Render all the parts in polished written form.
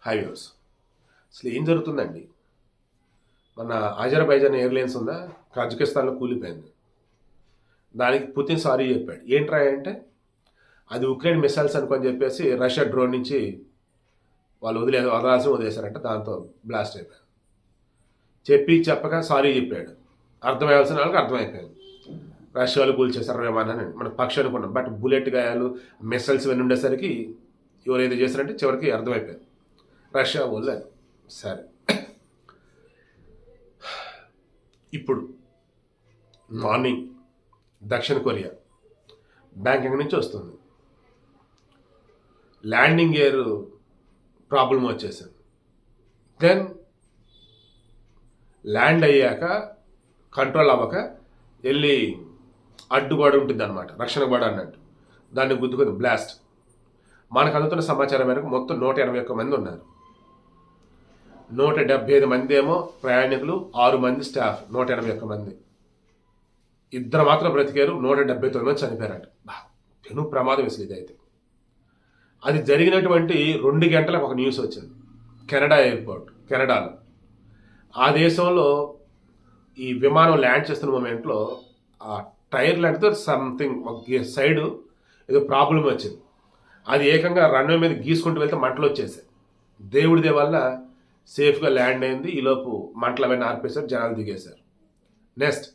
Highways అసలు ఏం జరుగుతుందండి? మన అజర్బైజాన్ ఎయిర్లైన్స్ ఉందా, కజకిస్తాన్లో కూలిపోయింది. దానికి పుతిన్ సారీ చెప్పాడు. ఏంట్రా అంటే అది ఉక్రెయిన్ మిసైల్స్ అనుకొని చెప్పేసి రష్యా డ్రోన్ నుంచి వాళ్ళు వదిలేసారంట. దాంతో బ్లాస్ట్ అయిపోయాడు. చెప్పక సారీ చెప్పాడు. అర్థమయ్యాల్సిన వాళ్ళకి అర్థమైపోయింది. రష్యా వాళ్ళు కూల్చేశారు విమానాన్ని మన పక్షి అనుకున్నాం. బట్ బుల్లెట్ గాయాలు మిసైల్స్ ఇవన్నీ ఉండేసరికి ఎవరైతే చేశారంటే చివరికి అర్థమైపోయింది రష్యా వాళ్ళు. సరే, ఇప్పుడు మార్నింగ్ దక్షిణ కొరియా బ్యాంకాక్ నుంచి వస్తుంది. ల్యాండింగ్ గేర్ ప్రాబ్లం వచ్చేసింది. దెన్ ల్యాండ్ అయ్యాక కంట్రోల్ అవ్వక వెళ్ళి అడ్డుగోడ ఉంటుంది అనమాట, రక్షణ గోడ అన్నట్టు, దాన్ని గుద్దుకుంది బ్లాస్ట్. మనకు అందుతున్న సమాచారం మేరకు మొత్తం 181 మంది ఉన్నారు. 175 మంది ఏమో ప్రయాణికులు, 6 మంది స్టాఫ్. 181 మంది. ఇద్దరు మాత్రం బ్రతికారు, 179 మంది చనిపోయారంట. పెను ప్రమాదం అసలు ఇదైతే. అది జరిగినటువంటి 2 గంటలకు ఒక న్యూస్ వచ్చింది. కెనడా ఎయిర్పోర్ట్, కెనడాలో. ఆ దేశంలో ఈ విమానం ల్యాండ్ చేస్తున్న మూమెంట్లో ఆ టైర్ లాంటితో సంథింగ్ ఒక సైడు ఏదో ప్రాబ్లం వచ్చింది. అది ఏకంగా రన్వే మీద గీసుకుంటూ వెళ్తే మంటలు వచ్చేసాయి. దేవుడి వల్ల సేఫ్గా ల్యాండ్ అయింది. ఈలోపు మంటలు అవన్నీ ఆర్పేశారు, జనాలు దిగేశారు. నెక్స్ట్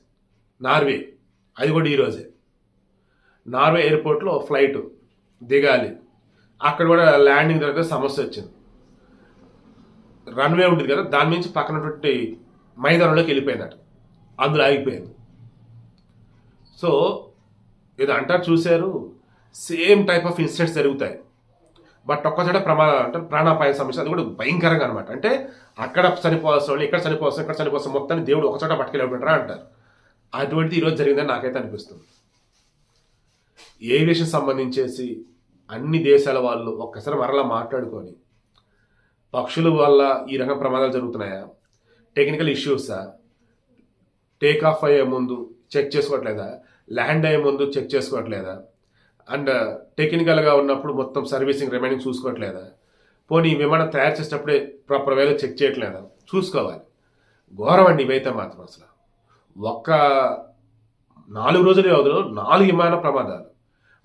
నార్వే, అది కూడా ఈరోజే. నార్వే ఎయిర్పోర్ట్లో ఫ్లైట్ దిగాలి, అక్కడ కూడా ల్యాండింగ్ దగ్గర సమస్య వచ్చింది. రన్వే ఉంటుంది కదా, దాని నుంచి పక్కనటువంటి మైదానంలోకి వెళ్ళిపోయిందట, అందులో ఆగిపోయింది. సో ఇది అంటారు, చూశారు, సేమ్ టైప్ ఆఫ్ ఇన్సిడెంట్స్ జరుగుతాయి. బట్ ఒక్కచోట అంటే ప్రాణాపాయ సమస్య, అది కూడా భయంకరంగా అనమాట. అంటే అక్కడ చనిపోవాల్సిన వాళ్ళు ఇక్కడ చనిపోవాల్సిన, ఇక్కడ చనిపోవాల్సిన మొత్తాన్ని దేవుడు ఒకచోట పట్టుకెళ్ళిపోయినరా అంటారు. అటువంటిది ఈరోజు జరిగిందని నాకైతే అనిపిస్తుంది. ఏవియేషన్ సంబంధించేసి అన్ని దేశాల వాళ్ళు ఒక్కసారి మరలా మాట్లాడుకొని, పక్షుల వల్ల ఈ రకం ప్రమాదాలు జరుగుతున్నాయా, టెక్నికల్ ఇష్యూసా, టేక్ ఆఫ్ అయ్యే ముందు చెక్ చేసుకోవట్లేదా, ల్యాండ్ అయ్యే ముందు చెక్ చేసుకోవట్లేదా, అండ్ టెక్నికల్గా ఉన్నప్పుడు మొత్తం సర్వీసింగ్ రిమైనింగ్ చూసుకోవట్లేదా, పోనీ ఈ విమానం తయారు చేసేటప్పుడే ప్రాపర్ వేలో చెక్ చేయట్లేదా, చూసుకోవాలి. ఘోరం అండి ఇవైతే మాత్రం. అసలు ఒక్క 4 రోజుల వ్యవధిలో 4 విమాన ప్రమాదాలు.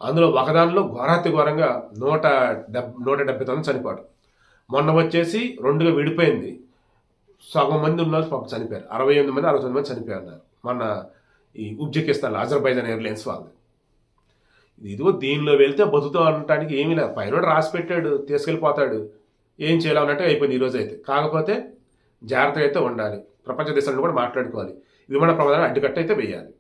అందులో ఒకదానిలో ఘోరాతి ఘోరంగా 170 చనిపోవడం. మొన్న వచ్చేసి 2గా విడిపోయింది, సగం మంది ఉన్నారు పాపం చనిపోయారు. 68 మంది 69 మంది చనిపోయారు మొన్న ఈ ఉజ్బెకిస్తాన్ అజర్బైజాన్ ఎయిర్లైన్స్ వాళ్ళు. ఇదిగో దీనిలో వెళ్తే బతుకుతూ అనటానికి ఏమీ లేదు. పైన రాసి పెట్టాడు, తీసుకెళ్ళిపోతాడు, ఏం చేయాలన్నట్టు అయిపోయింది ఈరోజు అయితే. కాకపోతే జాగ్రత్తగా అయితే ఉండాలి. ప్రపంచ దేశాలను కూడా మాట్లాడుకోవాలి. విమాన ప్రమాదాలు అడ్డుకట్ట అయితే వేయాలి.